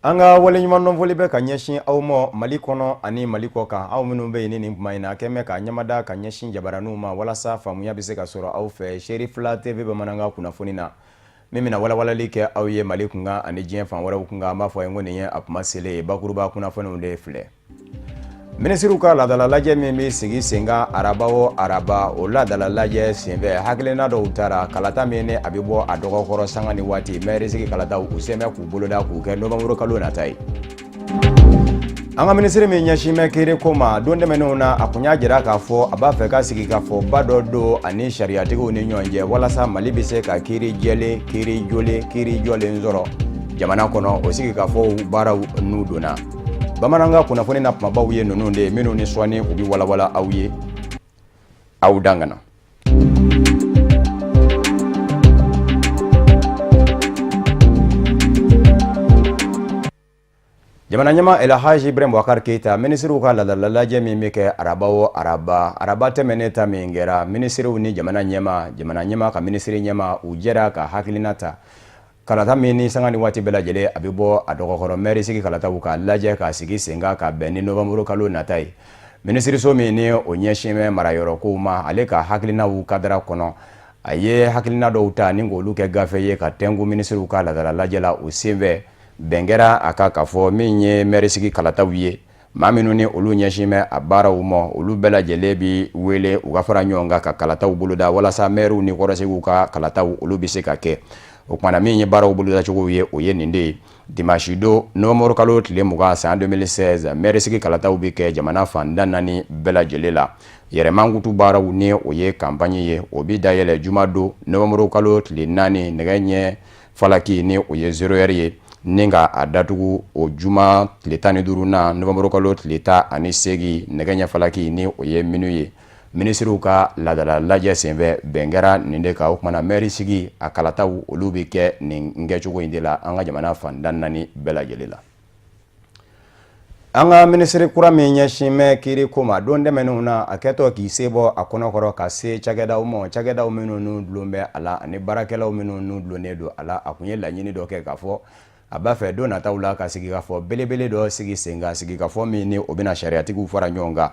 Anga wale nyuman non voli be ka ɲɛsin aw ma Mali kɔnɔ ani Mali kɔ kan aw minnu be yen ni kuma in na kɛmɛ ka ɲamada ka ɲɛsin jabaraniw ma walasa faamuya bɛ se ka sɔrɔ aw fɛ Seri 2 TV bamanankan kunnafoni na min bɛna walawalali kɛ aw ye Mali kunkan ani diɲɛ fan wɛrɛw kunkan an b'a fɔ yen ko nin ye a kuma selen ye bakuruba kunnafoniw de filɛ. Minisiriw ka laadala lajɛ min bɛ sigi sen kan araba o araba o laadala lajɛ senfɛ hakilina dɔw taara kalata min ni a bɛ bɔ a dɔgɔkɔrɔ sanga ni waati maire sigi kalataw u sɛmɛ k'u boloda k'u kɛ novembre kalo nata ye. An ka minisiri min ɲɛsin bɛ kiiri ko ma don tɛmɛnenw na a kun y'a jira k'a fɔ a b'a fɛ ka sigi ka fɔ ba dɔ don ani sariyatigiw ni ɲɔgɔn cɛ walasa Mali bɛ se ka kiiri jɛlen kiiri jɔlen sɔrɔ jamana kɔnɔ o sigi ka fɔ baaraw n'u donna. Bamanankan kunnafoni na kumabaw ye ninnu de minnu ni sɔnni u bɛ walawala aw ye aw dangana. Jamana ɲɛma Elhaji Ibrahim Boubacar Keita minisiriw ka laadala lajɛ min bɛ kɛ araba o araba tɛmɛnen ta min kɛra minisiriw ni jamana ɲɛma ka minisiri ɲɛma u jɛra ka hakilina ta. Kalata min ni sanga ni waati bɛɛ lajɛlen a bɛ bɔ a dɔgɔkɔrɔ maire sigi kalataw ka lajɛ ka sigi sen kan ka bɛn ni novembre kalo nata ye. Minisiriso min ni o ɲɛsin bɛ marayɔrɔ kow ma ale ka hakilinaw kadara kɔnɔ a ye hakilina dɔw ta ni k'olu kɛ gafe ye ka tɛngu minisiriw ka laadala lajɛ la o senfɛ bɛn kɛra a ka fɔ min ye maire sigi kalataw ye maa minnu ni olu ɲɛsin bɛ a baaraw ma olu bɛɛ lajɛlen bi wele u ka fara ɲɔgɔn kan ka kalataw boloda walasa maires ni kɔrɔsegiw ka kalataw olu bɛ se ka kɛ. O kumana min ye baaraw bolodacogo ye o ye nin de ye dimanche don novembre kalo tile 20 san 2016 maire sigi kalataw bɛ kɛ jamana fan da 4 bɛɛ lajɛlen la yɛrɛmankutu baaraw ni o ye campagne ye o bi dayɛlɛ juma don novembre kalo tile 4 nɛgɛ ɲɛ falaki ni o ye 0 heure ye ni ka a datugu o juma tile 15 na novembre kalo tile 18 nɛgɛ ɲɛ falaki ni o ye minute ye. Minisiriw ka laadala lajɛ senfɛ bɛn kɛra nin de kan o kumana maire sigi a kalataw olu bɛ kɛ nin kɛcogo in de la an ka jamana fan da 4 bɛɛ lajɛlen la. An ka minisiri kura min ɲɛsin bɛ kiiri ko ma don tɛmɛnenw na a kɛtɔ k'i se bɔ a kɔnɔkɔrɔ ka se cakɛdaw ma cakɛdaw minnu n'u dulon bɛ a la ani baarakɛlaw minnu n'u dulonnen don a la a kun ye laɲini dɔ kɛ k'a fɔ a b'a fɛ don nataw la ka sigi ka fɔ belebele dɔ sigi sen kan sigi ka fɔ min ni o bɛna sariyatigiw fara ɲɔgɔn kan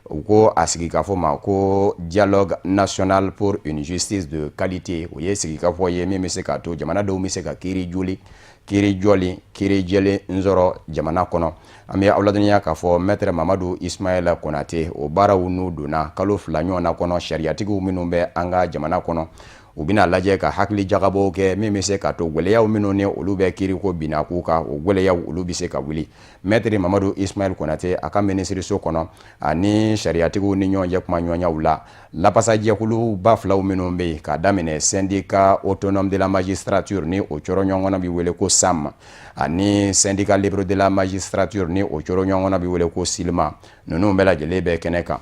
u ko a sigi ka fɔ ma ko dialogue national pour une justice de qualité o ye sigi ka fɔ ye min bɛ se ka to jamana dɔw bɛ se ka kiiri jɔlen kiiri jɛlen sɔrɔ jamana kɔnɔ an bɛ aw ladɔnniya k'a fɔ maître Mamadu Ismaila Konate o baaraw n'u donna kalo 2 ɲɔgɔn na kɔnɔ sariyatigiw minnu bɛ an ka jamana kɔnɔ u bɛna lajɛ ka hakili jagabɔw kɛ min bɛ se ka to gwɛlɛyaw minnu ni olu bɛ kiiri ko binna k'u kan o gwɛlɛyaw olu bɛ se ka wuli maître Mamadu Ismaila Konate a ka minisiriso kɔnɔ ani sariyatigiw ni ɲɔgɔn cɛ kuma ɲɔgɔnyaw la lapasajɛkulu ba filaw minnu bɛ yen k'a daminɛ syndicat autonome de la magistrature ni o cɔrɔ ɲɔgɔn bɛ wele ko SAM ani syndicat libre de la magistrature ni o cɔrɔ ɲɔgɔn bɛ wele ko SILMA ninnu bɛɛ lajɛlen bɛ kɛnɛ kan.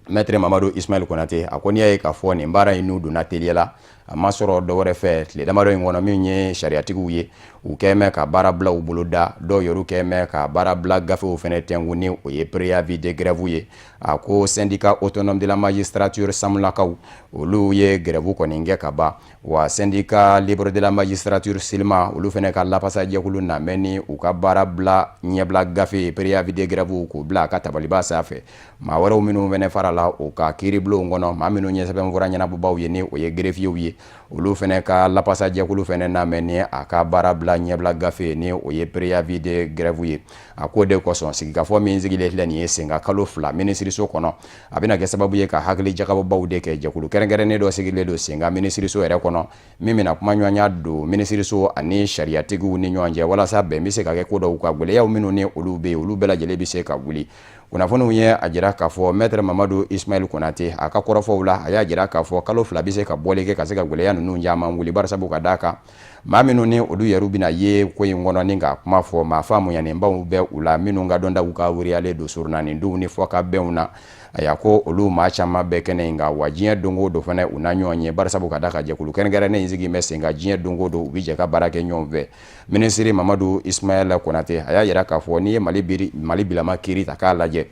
Maître Mamadu Ismaila Konate a ko n'i y'a ye k'a fɔ nin baara in n'u donna teliya la a ma sɔrɔ dɔwɛrɛ fɛ tile damadɔ in kɔnɔ min ye sariyatigiw ye u kɛmɛ ka baara bila u bolo da dɔw yɛrɛ kɛmɛ ka baara bila gafew fɛnɛ tɛngu ni o ye préavis de grève ye a ko syndicat autonome de la magistrature samlakaw olu ye grève kɔni kɛ ka ban wa syndicat libre de la magistrature SILMA olu fɛnɛ ka lapasajɛkulu na mɛ ni u ka baara bila ɲɛbila gafe préavis de grève k'u bila a ka tabaliba sanfɛ maa wɛrɛw minnu fɛnɛ fara la o ka kiiribulonw kɔnɔ maa minnu ɲɛ sɛbɛnfura ɲɛnabɔbaw ye ni o ye greffiers ye olu fɛnɛ ka lapasajɛkulu fɛnɛ na mɛ ni a ka baara bila ɲɛbila gafe ni o ye préavis de grève ye a ko de kosɔn sigikafɔ min sigilen filɛ nin ye sen ka kalo 2 minisiriso kɔnɔ a bɛna kɛ sababu ye ka hakili jagabɔbaw de kɛ jɛkulu kɛrɛnkɛrɛnnen dɔ sigilen don sen ka minisiriso yɛrɛ kɔnɔ min bɛna kuma ɲɔgɔnya don minisiriso ani sariyatigiw ni ɲɔgɔn cɛ walasa bɛn bɛ se ka kɛ ko dɔw ka gwɛlɛyaw minnu ni olu bɛ yen olu bɛɛ lajɛlen bɛ se ka wuli kunnafoniw ye a jira k'a fɔ maître Mamadu Ismaila Konate a ka kɔrɔfɔw la a y'a jira k'a fɔ kalo 2 bɛ se ka bɔli kɛ ka se ka gwɛlɛya ninnu caman wuli barisabu ka d'a kan maa minnu ni olu yɛrɛ bɛna ye ko in kɔnɔ ni ka kuma fɔ maa faamuyanenbaw bɛ u la minnu ka dɔntaw ka wuriyalen don surunnanindenw ni fɔka bɛnw na a y'a ko olu maa caman bɛɛ kɛnɛ in kan wa diɲɛ don o don fana u na ɲɔgɔn ye barisabu ka d'a kan jɛkulu kɛrɛnkɛrɛnnen in sigi bɛ sen ka diɲɛ don o don u bɛ jɛ ka baara kɛ ɲɔgɔn fɛ minisiri Mamadu Ismaila Konate a y'a jira k'a fɔ n'i ye Mali bilama kiiri ta k'a lajɛ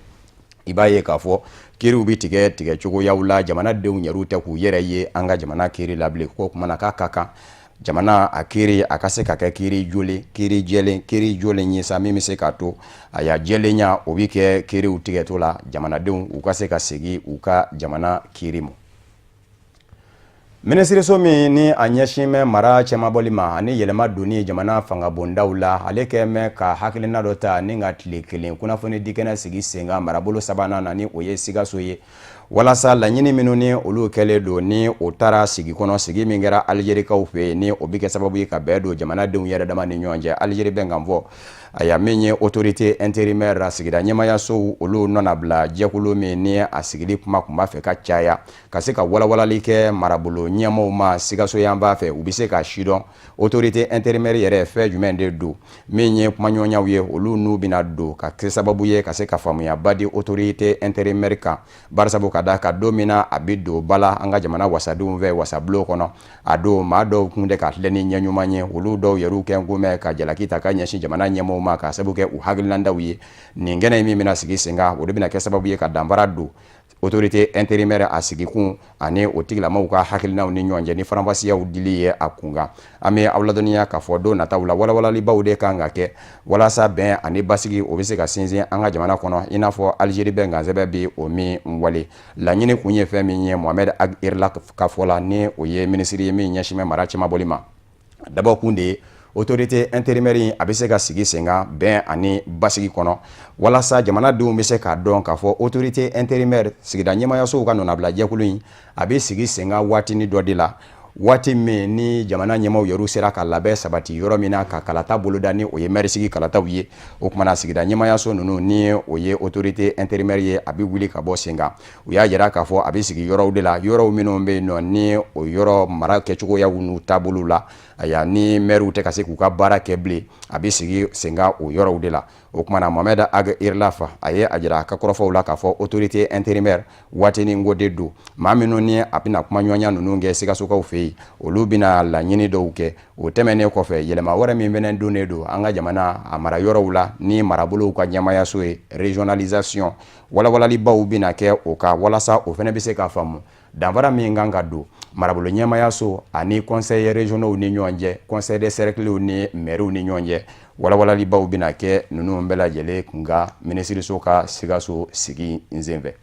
i b'a ye k'a fɔ kiiriw bɛ tigɛ cogoyaw la jamanadenw yɛrɛw tɛ k'u yɛrɛ ye an ka jamana kiiri la bilen ko kumana k'a ka kan jamana a kiri a ka se ka kɛ kiri jɛlen ye sa min bɛ se ka to a y'a jɛlenya o bɛ kɛ kiriw tigɛtɔ la jamanadenw u ka se ka segin u ka jamana kiri ma. Minisiriso min ni a ɲɛsin bɛ mara cɛmabɔli ma ani yɛlɛma donni jamana fangabondaw la ale kɛ mɛn ka hakilina dɔ ta ni ka tile kelen kunnafoni dikɛnɛ sigi sen kan marabolo sabanan na ni o ye Sikaso ye walasa laɲini minnu ni olu kɛlen don ni o taara sigi kɔnɔ sigi min kɛra Alijerikaw fɛ yen ni o bɛ kɛ sababu ye ka bɛn don jamanadenw yɛrɛ dama ni ɲɔgɔn cɛ Alijeri bɛ kan fɔ a y'a min ye autorité intérimaire sigida ɲɛmayasow olu nɔna bila jɛkulu min ni a sigili kuma kun b'a fɛ ka caya ka se ka walawalali kɛ marabolo ɲɛmɔgɔw ma Sikaso yan b'a fɛ u bɛ se ka sidɔn autorité intérimaire yɛrɛ fɛn jumɛn de don min ye kumaɲɔgɔnyaw ye olu n'u bɛna don ka kɛ sababu ye ka se ka faamuyaba di autorité intérimaire kan barisabu ka da ka don min na a bɛ don bala an ka jamana wasadenw fɛ wasabulon kɔnɔ a don maa dɔw kun de ka filɛ ni ɲɛ ɲuman ye olu dɔw yɛrɛw kɛ ngomɛ ka jalaki ta ka ɲɛsin jamana ɲɛmɔgɔw ma ka sababu kɛ u hakilinandaw ye nin kɛnɛ min bɛna sigi sen kan o de bɛna kɛ sababu ye ka danfara don autorité intérimaire a sigikun ani o tigilamaw ka hakilinaw ni ɲɔgɔn cɛ ni faranfasiyaw dili ye a kunkan an bɛ aw ladɔnniya k'a fɔ don nataw la walawalalibaw de kan ka kɛ walasa bɛn ani basigi o bɛ se ka sinsin an ka jamana kɔnɔ i n'a fɔ Alijeri bɛ ngansɛbɛ bɛ o min wale laɲini kun ye fɛn min ye Mohamed Ag Irla ka fɔ la ni o ye minisiri ye min ɲɛsin bɛ mara cɛmabɔli ma dabɔkun de ye autorité intérimaire a bɛ se ka sigi sen kan bɛn ani basigi kɔnɔ walasa jamanadenw bɛ se k'a dɔn k'a fɔ autorité intérimaire sigida ɲɛmayasow ka nɔnabila jɛkulu in a bɛ sigi sen kan waatini dɔ de la waati min ni jamana ɲɛmaw yɛrɛ sera ka labɛn sabati yɔrɔ min na ka kalata boloda ni o ye maire sigi kalataw ye o kumana sigida ɲɛmayaso ninnu ni o ye autorité intérimaire ye a bɛ wuli ka bɔ sen kan u y'a jira k'a fɔ a bɛ sigi yɔrɔw de la yɔrɔw minnu bɛ yen nɔ ni o yɔrɔ mara kɛcogoyaw n'u taabolo la aya ni maireu tɛ ka se k'u ka baara kɛ bilen a bɛ sigi sen kan o yɔrɔw de la o kumana Mohamed Ag Irla a ye a jira a ka kɔrɔfɔw la k'a fɔ autorité intérimaire waatinin ko de don maa minnu ni a bɛna kumaɲɔgɔnya ninnu kɛ Sikasokaw fɛ yen olu bɛna laɲini dɔw kɛ o tɛmɛnen kɔfɛ yɛlɛma wɛrɛ min fɛnɛ donnen don an ka jamana a mara yɔrɔw la ni marabolow ka ɲɛmayaso ye régionalisation walawalalibaw bɛna kɛ o ka walasa o fɛnɛ bɛ se ka faamu danfara min kan ka don marabolo ɲɛmayaso ani conseil régionaux ni ɲɔgɔn cɛ conseil des cercles ni maires ni ɲɔgɔn cɛ walawalalibaw bɛna kɛ ninnu bɛɛ lajɛlen kunka minisiriso ka Sikaso sigi senfɛ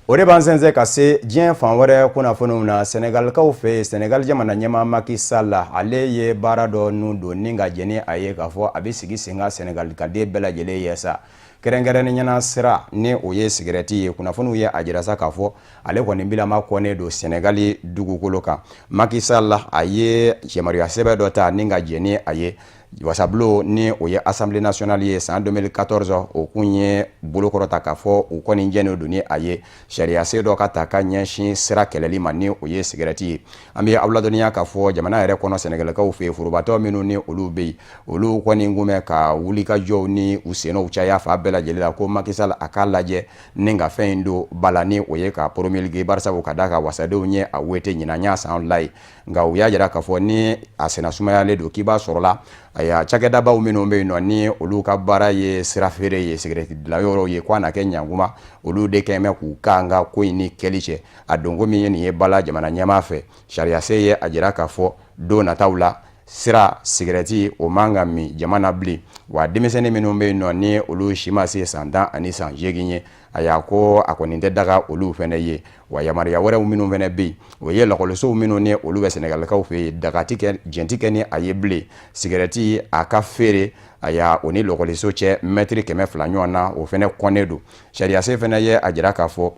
o de b'an sɛnsɛn ka se diɲɛ fan wɛrɛ kunnafoniw na Senegalikaw fɛ Senegal jamana ɲɛmaa Macky Sall ale ye baara dɔ nun don ni ka jɛn ni a ye k'a fɔ a bɛ sigi sen kan Senegalikaden bɛɛ lajɛlen ye sa kɛrɛnkɛrɛnnenya sira ni o ye sigɛrɛti ye kunnafoniw ye a jira sa k'a fɔ ale kɔni bilama kɔnnen don Senegali dugukolo kan Macky Sall a ye yamaruya sɛbɛn dɔ ta ni ka jɛn ni a ye wasabulon ni o ye Assemblée nationale ye san 2014 o kun ye bolokɔrɔta k'a fɔ u kɔni jɛnnen don ni a ye sariya sen dɔ ka ta ka ɲɛsin sira kɛlɛli ma ni o ye sigɛrɛti ye an bɛ aw ladɔnniya k'a fɔ jamana yɛrɛ kɔnɔ Senegalikaw fɛ forobatɔ minnu ni olu bɛ yen olu kɔni kun bɛ ka wulikajɔw ni u senw caya fa bɛɛ lajɛlen la ko Macky Sall a k'a lajɛ ni ka fɛn in don bala ni o ye ka promulguer barisabu ka da ka wasadenw ye a wete ɲinan y'a san la ye nka u y'a jira k'a fɔ ni a senna sumayalen don k'i b'a sɔrɔ la aya cakɛdabaw minnu bɛ yen nɔ ni olu ka baara ye sira feere ye sigɛrɛti dilayɔrɔw ye ko a na kɛ ɲankuma olu de kɛn bɛ k'u ka an ka ko in ni kɛli cɛ a donko min ye nin ye bala jamana ɲɛmaa fɛ sariya se ye a jira k'a fɔ don nataw la sira sigɛrɛti o man ka min jamana bilen wa denmisɛnnin minnu bɛ yen nɔ ni olu si ma se san 10 ani san 8 ye a y'a ko a kɔni tɛ daga olu fɛnɛ ye wa yamaruya wɛrɛw minnu fɛnɛ bɛ yen o ye lakɔlisow minnu ni olu bɛ Senegalikaw fɛ yen dagati kɛ jɛnti kɛ ni a ye bilen sigɛrɛti a ka feere a y'a o ni lakɔliso cɛ mɛtiri 200 ɲɔgɔn na o fɛnɛ kɔnnen don sariya se fɛnɛ ye a jira k'a fɔ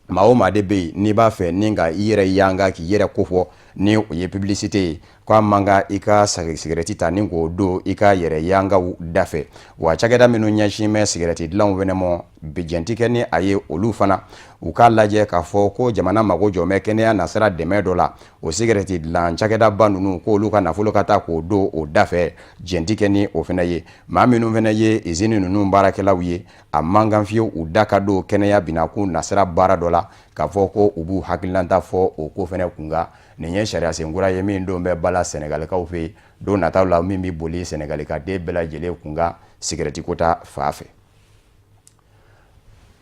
maa o maa de bɛ yen n'i b'a fɛ ni ka i yɛrɛ yanga k'i yɛrɛ kofɔ ni o ye publicité ye k'a man kan i ka sigɛrɛti ta ni k'o don i ka yɛrɛ yangaw dafɛ wa cakɛda minnu ɲɛsin bɛ sigɛrɛti dilanw fɛnɛ ma jɛnti kɛ ni a ye olu fana u k'a lajɛ k'a fɔ ko jamana mago jɔ bɛ kɛnɛya nasira dɛmɛ dɔ la o sigɛrɛti dilan cakɛdaba ninnu k'olu ka nafolo ka taa k'o don o dafɛ jɛnti kɛ ni o fɛnɛ ye maa minnu fɛnɛ ye usine ninnu baarakɛlaw ye a man kan fiyewu u da ka don kɛnɛya binakun nasira baara dɔ la k'a fɔ ko u b'u hakililanta fɔ o ko fɛnɛ kunkan nin ye sariya senkura ye min don bɛ bala Senegalikaw fɛ yen don nataw la min bɛ boli Senegalikaden bɛɛ lajɛlen kunkan sigɛrɛti kota fan fɛ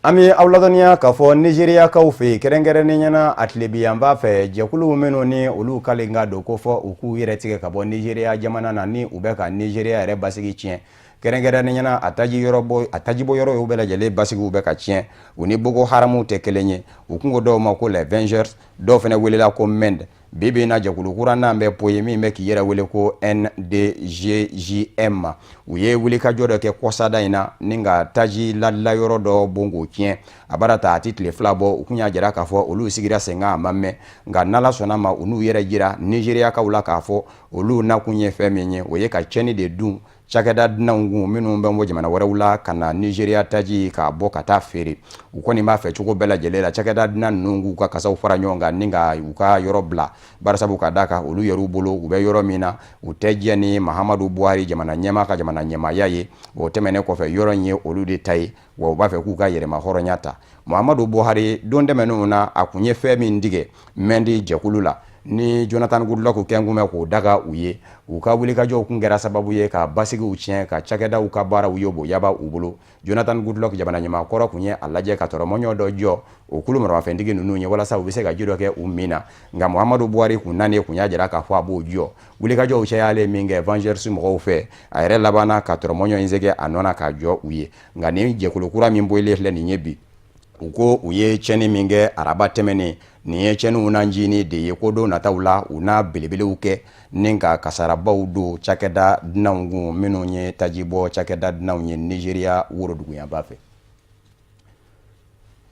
Ami awladoniya k'a fɔ Nigériyakaw fɛ kɛrɛnkɛrɛnnen ɲɛna a tilebiyanfan fɛ jɛkulu minnu ni olu kalen ka don ko fɔ u k'u yɛrɛ tigɛ ka bɔ Nigériya jamana na ni u bɛ ka Nigériya yɛrɛ basigi tiɲɛ kɛrɛnkɛrɛnnen ɲɛna a tajibɔ yɔrɔ y'u bɛɛ lajɛlen basigiw bɛ ka tiɲɛ u ni Boko Haramu tɛ kelen ye u kungo dɔw ma ko les Vengeurs dɔw fana welela ko MEND bibi na jɛkulu kura n'an bɛ poye min bɛ k'i yɛrɛ wele ko NDGJM u ye wulikajɔ dɔ kɛ kɔsada in na ni ka taji ladila yɔrɔ dɔ bon k'o tiɲɛ a bara ta a ti tile fila bɔ u kun y'a jira k'a fɔ olu sigira sen kan a ma mɛn nka n'Ala sɔnna ma u n'u yɛrɛ jira Nigériyakaw la k'a fɔ olu nakun ye fɛn min ye o ye ka tiɲɛni de dun cakɛda dunanw kun minnu bɛ bɔ jamana wɛrɛw la ka na Nigériya taji k'a bɔ ka taa feere u kɔni b'a fɛ cogo bɛɛ lajɛlen la cakɛda dunan ninnu k'u ka kasaw fara ɲɔgɔn kan ni ka u ka yɔrɔ bila barisabu ka d'a kan olu yɛrɛw bolo u bɛ yɔrɔ min na u tɛ diɲɛ ni Mahamadu Buhari jamana ɲɛmaa ka jamana ɲɛmaaya ye o tɛmɛnen kɔfɛ yɔrɔ in ye olu de ta ye wa u b'a fɛ k'u ka yɛrɛma hɔrɔnya ta Muhammadu Buhari don tɛmɛnenw na a kun ye fɛn min tigɛ Mendi jɛkulu la ni Jonathan Goodluck kɛn kun bɛ k'o daga u ye u ka wulikajɔw kun kɛra sababu ye ka basigiw tiɲɛ ka cakɛdaw ka baaraw ye boyaba u bolo Jonathan Goodluck jamana ɲɛmaakɔrɔ kun ye a lajɛ ka tɔrɔmɔɲɔ dɔ jɔ o kulu maramafɛntigi ninnu ye walasa u bɛ se ka ji dɔ kɛ u min na nka Muhammadu Buhari kun nanen kun y'a jira k'a fɔ a b'o jɔ wulikajɔw cayalen min kɛ Vengeurs mɔgɔw fɛ a yɛrɛ labanna ka tɔrɔmɔɲɔ in sɛgɛ a nɔ na ka jɔ u ye nka nin jɛkulu kura min bɔlen filɛ nin ye bi u ko u ye tiɲɛni min kɛ araba tɛmɛnen nin ye tiɲɛniw na njini de ye ko don nataw la u n'a belebelew kɛ ni ka kasarabaw don cakɛda dunanw kun minnu ye tajibɔ cakɛda dunanw ye Nigériya woroduguyanba fɛ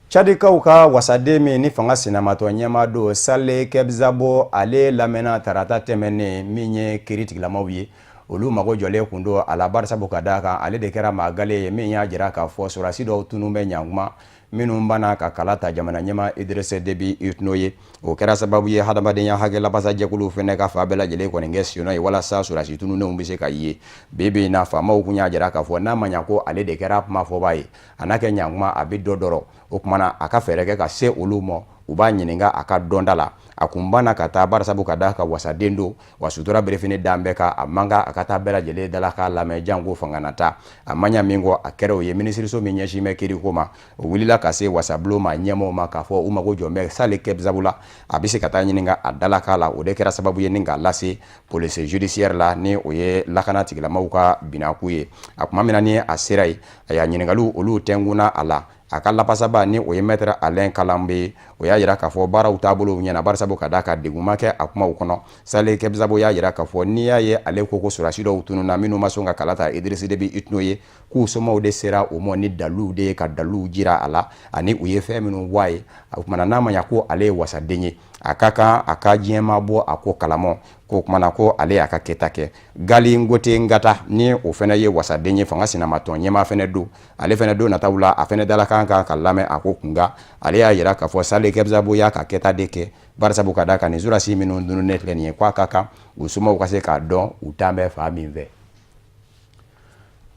Tchadikaw ka wasaden min ni fanga sinamatɔ ɲɛma don Sale Kebzabo ale lamɛnna tarata tɛmɛnen min ye kiiri tigilamaw ye olu mago jɔlen kun don a la barisabu ka d'a kan ale de kɛra maa gale ye min y'a jira k'a fɔ sɔrasi dɔw tunu bɛ ɲankuma minnu bana ka kala ta jamana ɲɛma Idrissa Déby Itno ye o kɛra sababu ye hadamadenya hakɛ labasa jɛkulu fɛnɛ ka fa bɛɛ lajɛlen kɔni kɛ siyɔnɔ ye walasa sɔrasi tununenw bɛ se ka ye bibi na faamaw kun y'a jira k'a fɔ n'a ma ɲa ko ale de kɛra kuma fɔbaa ye a n'a kɛ ɲankuma a bɛ dɔ dɔrɔ o kumana a ka fɛɛrɛ kɛ ka se olu ma u b'a ɲininka a ka dɔnda la a kun banna ka taa barisabu ka d'a ka wasaden don wa sutura berefini dan bɛɛ ka a man kan a ka taa bɛɛ lajɛlen dala k'a lamɛn janko fanga nata a ma ɲa min kɔ a kɛra o ye minisiriso min ɲɛsin bɛ kiiriko ma o wulila ka se wasabulon ma ɲɛmɔgɔw ma k'a fɔ u mago jɔ bɛ Sale Kebzabo la a bɛ se ka taa ɲininka a dala k'a la o de kɛra sababu ye ni k'a lase police judiciaire la ni o ye lakana tigilamaw ka binaku ye a kuma min na ni a sera ye a y'a ɲininkaliw olu tɛnkuna a la a ka lapasaba ni o ye maître Alain Kalambe o y'a jira k'a fɔ baaraw taabolo ɲɛna barisabu ka d'a ka degun ma kɛ a kumaw kɔnɔ Sale Kebzabo y'a jira k'a fɔ n'i y'a ye ale ko sɔrasi dɔw tununna minnu ma sɔn ka kala ta Idrissa Déby Itno ye k'u somɔgɔw de sera o ma ni daliluw de ye ka daliluw jira a la ani u ye fɛn minnu fɔ a ye o kumana n'a ma ɲa ko ale ye wasaden ye a ka kan a ka diɲɛma bɔ a ko kalamɔ ko kumana ko ale y'a ka kɛta kɛ Gali Ngote Ngata ni o fɛnɛ ye wasaden ye fanga sinamatɔ ɲɛma fɛnɛ don ale fɛnɛ don nataw la a fɛnɛ dala kan ka lamɛn a ko kunga ale y'a jira k'a fɔ Sale Kebzabo y'a ka kɛta de kɛ barisabu ka d'a kan nin surasi minnu dununen filɛ nin ye k'a ka kan u somɔgɔw ka se k'a dɔn u tan bɛ fa min fɛ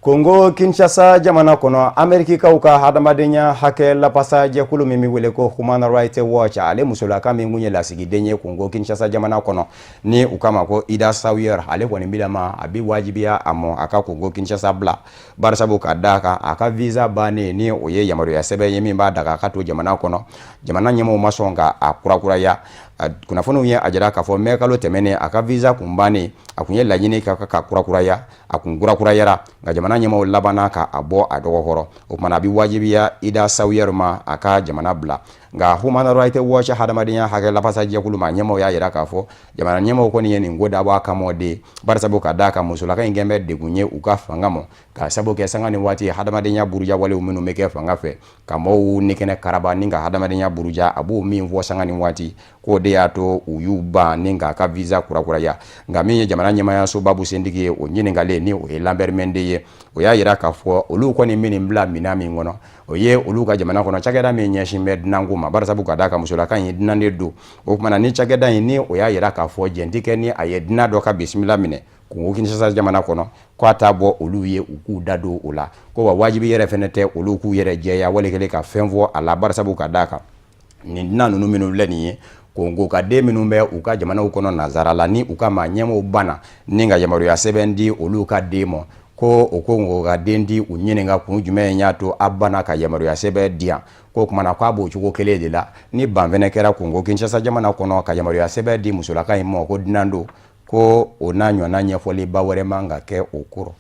Kongo Kinshasa jamana kɔnɔ Amerikikaw ka hadamadenya hakɛ lapasa jɛkulu min bɛ wele ko Human Rights Watch ale musolaka min kun ye lasigiden ye Kongo Kinshasa jamana kɔnɔ ni u kama ko Ida Sawyer ale kɔni bilama a bɛ wajibiya a mɔ a ka Kongo Kinshasa bila barisabu ka d'a kan a ka visa bannen ni o ye yamaruya sɛbɛn ye min b'a daga a ka to jamana kɔnɔ jamana ɲɛmɔgɔw ma sɔn ka a kurakuraya kunnafoniw ye a jira k'a fɔ mɛ kalo tɛmɛnen a ka visa kun bannen a kun ye laɲini ka kurakuraya a kun kurakurayara nka jamana ɲɛmɔgɔw labanna ka a bɔ a dɔgɔkɔrɔ o kumana a bɛ wajibiya Ida Sawyer ma a ka jamana bila nka Human Rights Watch hadamadenya hakɛ lapasa jɛkulu ma ɲɛmɔgɔw y'a jira k'a fɔ jamana ɲɛmɔgɔw kɔni ye nin ko dabɔ a kama de barisabu ka d'a kan musolaka in kɛn bɛ degun ye u ka fanga mɔ ka sabu kɛ sanga ni waati hadamadenya buruja walew minnu bɛ kɛ fanga fɛ ka maaw ni kɛnɛ karaba ni ka hadamadenya buruja a b'o min fɔ sanga ni waati k'o de y'a to u y'u ban ni k'a ka visa kurakuraya nka min ye jamana ɲɛmaaya so babu sentigi ye o ɲininkalen ni o ye Lambert Mende ye o y'a jira k'a fɔ olu kɔni min bila minan min kɔnɔ o ye olu ka jamana kɔnɔ cakɛda min ɲɛsin bɛ dunanko ma barisabu ka d'a kan musolaka in ye dunan de don o kumana ni cakɛda in ni o y'a jira k'a fɔ jɛnti kɛ ni a ye dunan dɔ ka bisimila minɛ Kongo Kinshasa jamana kɔnɔ k'a t'a bɔ olu ye u k'u da don o la ko wa wajibi yɛrɛ fɛnɛ tɛ olu k'u yɛrɛ jɛya wale kelen ka fɛn fɔ a la barisabu ka d'a kan nin dunan ninnu minnu filɛ nin ye Kongo ka den minnu bɛ u ka jamanaw kɔnɔ nazara la ni u ka maa ɲɛmɔgɔw banna ni ka yamaruya sɛbɛn di olu ka den ma ko o ko ngo ga dendi u ɲininka kun jumɛn y'a to a banna ka yamaruya sɛbɛn di yan ko kumana ko a b'o cogo kelen de la ni ban fɛnɛ kɛra Congo Kinshasa jamana kɔnɔ ka yamaruya sɛbɛn di musolaka in ma ko dunan don ko o n'a ɲɔgɔnna ɲɛfɔliba wɛrɛ man ka kɛ o kɔrɔ.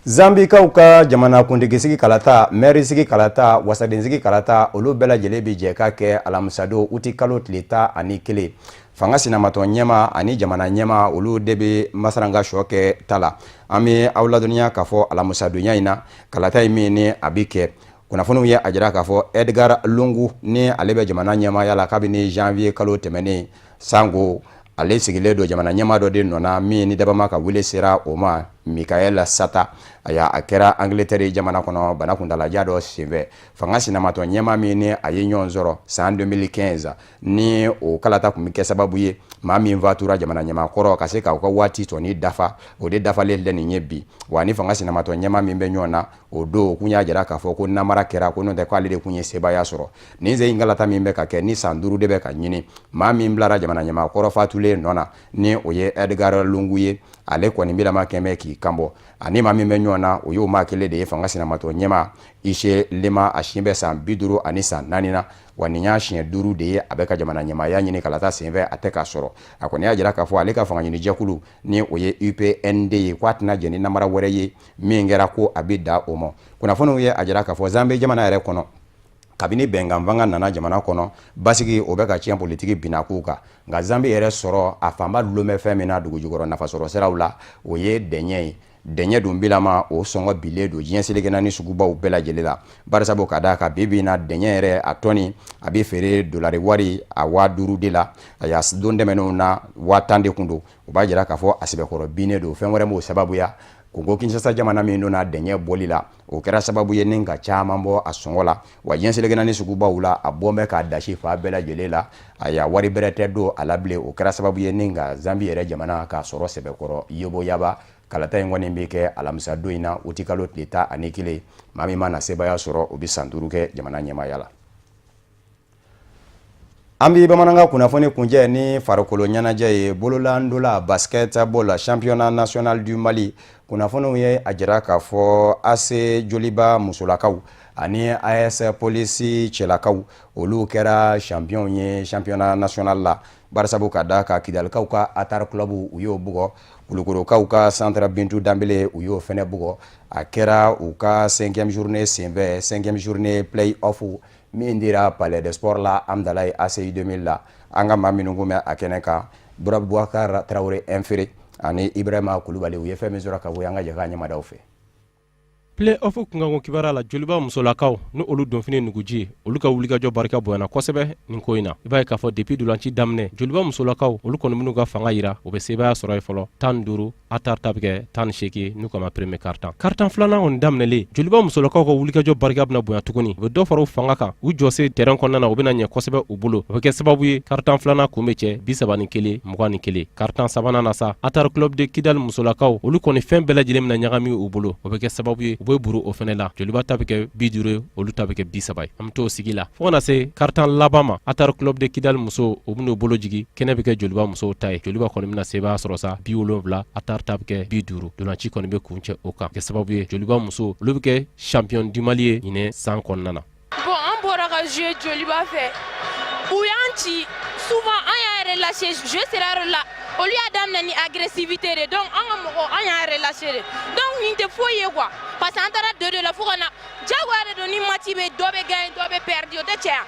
Zambikaw ka jamana kuntigisigi kalata, mairisigi kalata, wasadensigi kalata, olu bɛɛ lajɛlen bi jɛ ka kɛ alamisado uti kalo tile 11. Fanga sinamatɔ ɲɛma ani jamana ɲɛma olu de bɛ masaranga sɔ kɛ ta la. An bɛ aw ladɔnniya k'a fɔ alamisadonya in na kalata in min ni a bi kɛ. Kunnafoniw ye a jira k'a fɔ Edgar Lungu ni ale bɛ jamana ɲɛmaya la kabini janvier kalo tɛmɛnen sango ale sigilen don jamana ɲɛma dɔ de nɔna min ni dabama ka wele sera o ma Mikael Sata a kɛra Angleterre jamana kɔnɔ bana kuntalajan dɔ senfɛ. Fanga sinamatɔ ɲɛma min ni a ye ɲɔgɔn sɔrɔ san 2015 ni o kalata kun bɛ kɛ sababu ye maa min fatura jamana ɲɛmakɔrɔ ka se k'aw ka waati tɔni dafa o de dafalen lɛ nin ye bi wa ni fanga sinamatɔ ɲɛma min bɛ ɲɔgɔn na o don kun y'a jira k'a fɔ ko namara kɛra ko n'o tɛ k'ale de kun ye sebaya sɔrɔ nin sen in kalata min bɛ ka kɛ ni san 5 de bɛ ka ɲini maa min bilara jamana ɲɛmakɔrɔ fatulen nɔ na ni o ye Edgar Lungu ye ale kɔni bilama kɛmɛ k'i kanbɔ ani maa min bɛ ɲɔgɔn na o y'o maa kelen de ye fanga sinamatɔ ɲɛma Ishe Lema a sin bɛ san 50 ani san 4 na wa nin y'a siɲɛ 5 de ye a bɛ ka jamana ɲɛmaya ɲini kalata senfɛ a tɛ k'a sɔrɔ a kɔni y'a jira k'a fɔ ale ka fanga ɲini jɛkulu ni o ye UPND ye k'a tɛna jɛn ni namara wɛrɛ ye min kɛra ko a bɛ da o ma kunnafoniw ye a jira k'a fɔ Zambie jamana yɛrɛ kɔnɔ kabini bɛnkanfanga nana jamana kɔnɔ basigi o bɛ ka tiɲɛ politiki binakow kan nka Zambie yɛrɛ sɔrɔ a fanba dulon bɛ fɛn min na dugujukɔrɔ nafasɔrɔ siraw la o ye dɛɲɛ ye dɛɲɛ dun bilama o sɔngɔ bilen don diɲɛ seleke naani sugubaw bɛɛ lajɛlen la barisabu ka d'a kan bibi na dɛɲɛ yɛrɛ a tɔni a bɛ feere dolari wari a 5000 de la a y'a don tɛmɛnenw na 10,000 de kun don o b'a jira k'a fɔ a sɛbɛkɔrɔ binnen don fɛn wɛrɛ m'o sababuya Congo Kinshasa jamana min donna dɛɲɛ bɔli la o kɛra sababu ye ni ka caman bɔ a sɔngɔ la wa diɲɛ seleke naani sugubaw la a bɔn bɛ k'a dasi fa bɛɛ lajɛlen la a y'a wari bɛrɛ tɛ don a la bilen o kɛra sababu ye ni ka Zambie yɛrɛ jamana k'a sɔrɔ sɛbɛkɔrɔ yeboyaba kalata in kɔni bɛ kɛ alamisa don in na uti kalo tile 11 maa min mana sebaya sɔrɔ o bɛ san 5 kɛ jamana ɲɛmaya la. An bɛ bamanankan kunnafoni kuncɛ ni farikolo ɲɛnajɛ ye bololandola basketball championnat national du Mali kunnafoniw ye a jira k'a fɔ AC Joliba musolakaw ani AS Police cɛlakaw olu kɛra champion ye championnat national la barisabu ka da ka Kidalikaw ka Atar club u y'o bugɔ Kulukorokaw ka Centre Bintu Dambele u y'o fɛnɛ bugɔ a kɛra u ka 5e journée senfɛ 5e journée play off min dira Palais des Sports la Amdalaye ACI 2000 la an ka maa minnu kun bɛ a kɛnɛ kan Boubacar Traoré Infere ani Ibrahima Kulubali u ye fɛn min sɔrɔ ka bɔ an ka jɛ ka ɲɛmadaw fɛ. Play off kunkanko kibara la Joliba musolakaw ni olu donfini nuguji olu ka wulikajɔ barika bonyana kosɛbɛ nin ko in na i b'a ye k'a fɔ depuis dolanci daminɛ Joliba musolakaw olu kɔni minnu ka fanga yira o bɛ sebaya sɔrɔ ye fɔlɔ 15 Atar ta bɛ kɛ 18 n'u kama premier carton filanan kɔni daminɛlen Joliba musolakaw ka wulikajɔ barika bɛna bonya tuguni u bɛ dɔ fara u fanga kan u jɔse terrain kɔnɔna na u bɛna ɲɛ kosɛbɛ u bolo o bɛ kɛ sababu ye carton filanan kun bɛ cɛ 31 21 carton sabanan na sa Atar club de Kidal musolakaw olu kɔni fɛn bɛɛ lajɛlen bɛna ɲagami u bolo o bɛ kɛ sababu ye u bɛ buru o fɛnɛ la Joliba ta bɛ kɛ 50 olu ta bɛ kɛ 30 an bɛ t'o sigi la fo kana se carton laban ma Atar club de Kidal muso u bɛn'o bolo jigi kɛnɛ bɛ kɛ Joliba musow ta ye Joliba kɔni bɛna sebaya sɔrɔ sa 70 Atar ta bɛ kɛ 50 dolanci kɔni bɛ kuncɛ o kan kɛ sababu ye Joliba muso olu bɛ kɛ champion du Mali ye ɲinɛ san kɔnɔna na. Bon an bɔra ka jouer Joliba fɛ u y'an ci souvent an y'a relâché jouer sera yɔrɔ la olu y'a daminɛ ni agressivité de donc an ka mɔgɔ an y'a relâché de donc nin tɛ foyi ye quoi parce que an taara 2-2 la fo ka na jagoya de don ni match bɛ dɔ bɛ gagner dɔ bɛ perdre o tɛ caya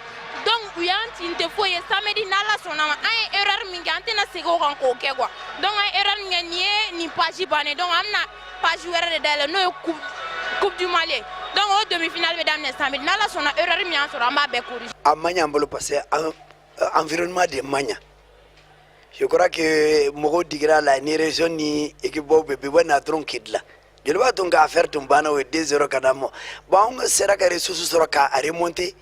donc u y'an ci nin tɛ foyi ye samedi n'Ala sɔnna ma an ye erreur min kɛ an tɛna segin o kan k'o kɛ quoi donc an ye erreur min kɛ nin ye nin page bannen donc an bɛna page wɛrɛ de dayɛlɛ n'o ye coupe du Mali donc o demi-finale bɛ daminɛ samedi n'Ala sɔnna erreur min y'an sɔrɔ an b'a bɛɛ corriger. A man ɲɛ an bolo parce que environnement de man ɲɛ. Je crois que mɔgɔw digira la ni région ni équipe bɛɛ bɛ na dɔrɔn k'i dilan Joliba tun ka affaire tun banna o ye 2-0 ka d'a ma bon anw sera ka ressource sɔrɔ k'a remonter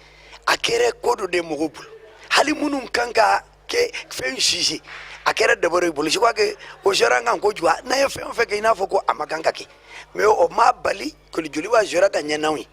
a kɛra ko dɔ de mɔgɔw bolo hali minnu kan ka kɛ fɛn juger a kɛra d'abord i bolo je crois que o joueur kan kojugu n'a ye fɛn o fɛn kɛ i n'a fɔ ko a ma kan ka kɛ mais o ma bali que Joliba joueur ka ɲɛ n'anw ye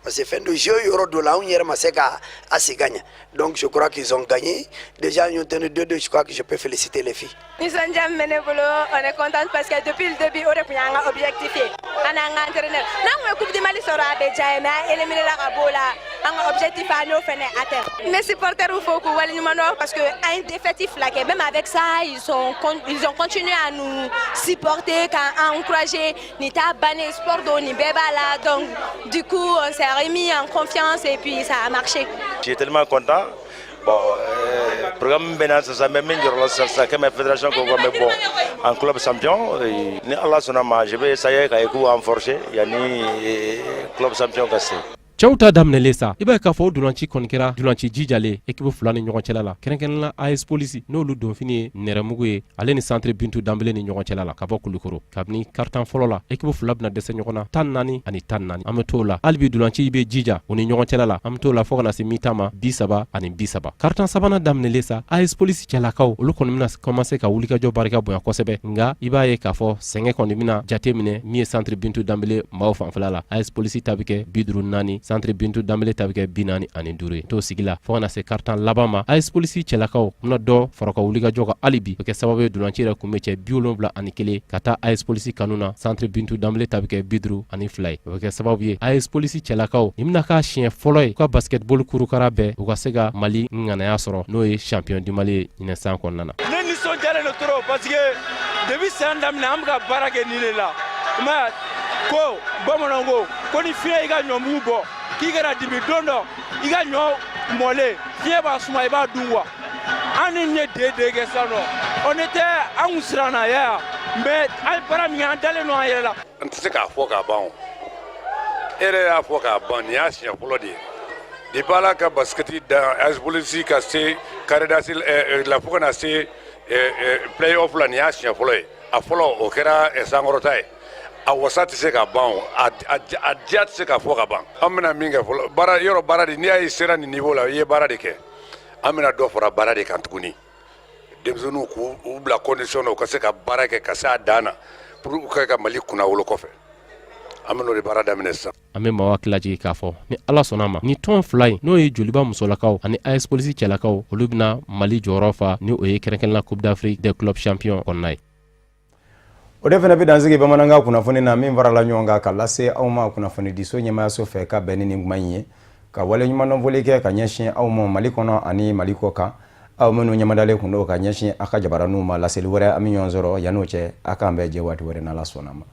parce que fin de jeu yoro do la on yere maseka assez gagne. Donc je crois qu'ils ont gagné. Déjà ils ont tenu 2-2, je crois que je peux féliciter les filles. Nous sommes jamais bénévoles, on est contents parce que depuis le début on a objectif. On a un entraîneur. Nous la Coupe du Mali sera déjà mais éliminer la Rabola. Un objectif à nous faire atteindre. Mes supporters il faut qu'on nous parce que un défaitif là, même avec ça ils ont continué à nous supporter, à encourager, ni tabaner sport ni béba là. Donc du coup on s'est remis en confiance et puis ça a marché. Je suis tellement content. Bon, programme Bénin, ça même ça que ma fédération bon en club champion. Ni Allah sonama, je vais essayer qu'à renforcer. Il y a ni club champion cassé. cɛw ta daminɛlen sa i b'a ye k'a fɔ o dolanci kɔni kɛra dolanci jijalen ekipu fila ni ɲɔgɔn cɛla la kɛrɛnkɛrɛnla AS polisi n'olu donfini ye nɛrɛmugu ye ale ni centre bintu danbele ni ɲɔgɔn cɛla la ka bɔ kulukoro kabini karitan fɔlɔ la ekipu fila bena dɛsɛ ɲɔgɔn na 14 ani 14 an be t'o la hali bi dolanci be jija o ni ɲɔgɔn cɛla la an be t'o la fɔɔ ka na se mi-temps ma 30 ani 30 karitan sabana daminɛlen sa AS polisi cɛlakaw olu kɔni bena commencer ka wulikajɔ barika bonya kosɛbɛ nga i b'a ye k'a fɔ sɛngɛ kɔni bena jate minɛ min ye centre bintu danbele maaw fanfɛla la AS polisi ta be kɛ 54 centre bintu danbele ta be kɛ 45 ye t'o sigi la fɔɔ ka na se karitan laban ma AS polisi cɛlakaw bena dɔ fara ka wulikajɔ ka hali bi o kɛ sababu ye dolanci yɛrɛ kun be cɛ 71 ka taa AS polisi kanu na centre bintu danbele ta be kɛ 52 ye o be kɛ sababu ye AS polisi cɛlakaw ni bena k'a siɲɛ fɔlɔ ye ka basketball kurukara bɛɛ u ka se ka Mali ŋanaya sɔrɔ n'o ye champion du Mali ye ɲinɛ san kɔnɔna na. Ne nisɔndiyalen do trop parce que depuis san daminɛ an be ka baara kɛ nin de la ma ko bamananw ko ni fiɲɛ i ka ɲɔmugu bɔ k'i kana dimi don dɔ i ka ɲɔ mɔlen fiɲɛ b'a suma i b'a dun wa an ni ye de kɛ sisan nɔ on était an kun siranna ya mais an baara min kɛ an dalen no an yɛrɛ la. An tɛ se k'a fɔ k'a ban o e yɛrɛ y'a fɔ k'a ban nin y'a siɲɛ fɔlɔ de ye depuis ala ka basketi da AS polisi ka se karidasi la fo ka na se play off la nin y'a siɲɛ fɔlɔ ye a fɔlɔ o kɛra sankɔrɔta ye a wasa tɛ se ka ban o a diya tɛ se ka fɔ ka ban an bɛna min kɛ fɔlɔ baara yɔrɔ baara de n'i y'a ye sera nin niveau la i ye baara de kɛ an bɛna dɔ fara baara de kan tuguni denmisɛnninw k'u bila condition na u ka se ka baara kɛ ka se a dan na pour u ka Mali kunna wolo kɔfɛ an bɛn'o de baara daminɛ sisan. An be maaw hakili lajigi k'a fɔ ni ala sɔnna ma ni tɔn fila in n'o ye joliba musolakaw ani AS polisi cɛlakaw olu bena Mali jɔyɔrɔ fa ni o ye kɛrɛnkɛrɛnla Coupe d'Afrique des clubs champions kɔnɔna ye. o de fana be dansigi bamananga kunnafoni na min farala ɲɔgɔn kan ka lase aw ma kunnafoni diso ɲɛmayaso fɛ ka bɛn ni nin kuma ye ka wale ɲuman dɔnfɔli kɛ ka ɲɛsin aw ma Mali kɔnɔ ani Mali kɔ kan aw minnu ɲɛmadalen kun do ka ɲɛsin a ka jabaraniw ma laseli wɛrɛ an be ɲɔgɔn sɔrɔ yan'o cɛ a k'an bɛɛ jɛ waati wɛrɛ n'ala sɔnna ma.